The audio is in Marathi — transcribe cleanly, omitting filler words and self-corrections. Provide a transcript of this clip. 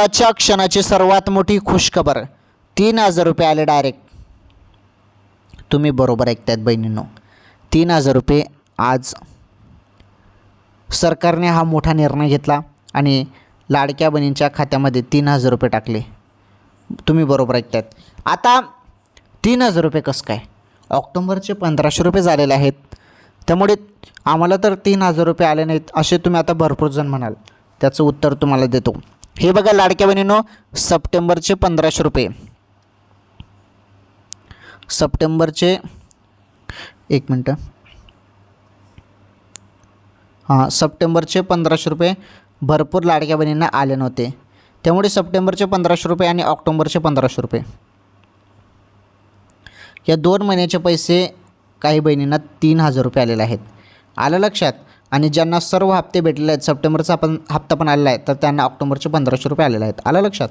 आताच्या क्षणाची सर्वात मोठी खुशखबर, 3,000 रुपये आले डायरेक्ट. तुम्ही बरोबर ऐकतायत बहिणींनो, 3,000 रुपये आज सरकारने हा मोठा निर्णय घेतला आणि लाडक्या बहिणींच्या खात्यामध्ये 3,000 रुपये टाकले. तुम्ही बरोबर ऐकतायत. आता 3,000 रुपये कसं काय? ऑक्टोबरचे 1,500 रुपये झालेले आहेत, त्यामुळे आम्हाला तर 3,000 रुपये आले नाहीत असे तुम्ही आता भरपूर जण म्हणाल. त्याचं उत्तर तुम्हाला देतो. हे बघा लाडक्या बहिणींनो, सप्टेंबरचे 1,500 रुपये, सप्टेंबरचे एक मिनटं सप्टेंबरचे 1,500 रुपये भरपूर लाडक्या बहिणींना आले नव्हते, त्यामुळे सप्टेंबरचे 1,500 रुपये आणि ऑक्टोबरचे 1,500 रुपये या 2 महिन्याचे पैसे काही बहिणींना 3,000 रुपये आलेले आहेत. आलं लक्षात? आणि ज्यांना सर्व हप्ते भेटलेले आहेत, सप्टेंबरचा हप्ता पण आलेला आहे, तर त्यांना ऑक्टोबरचे 1,500 रुपये आलेले आहेत. आलं लक्षात?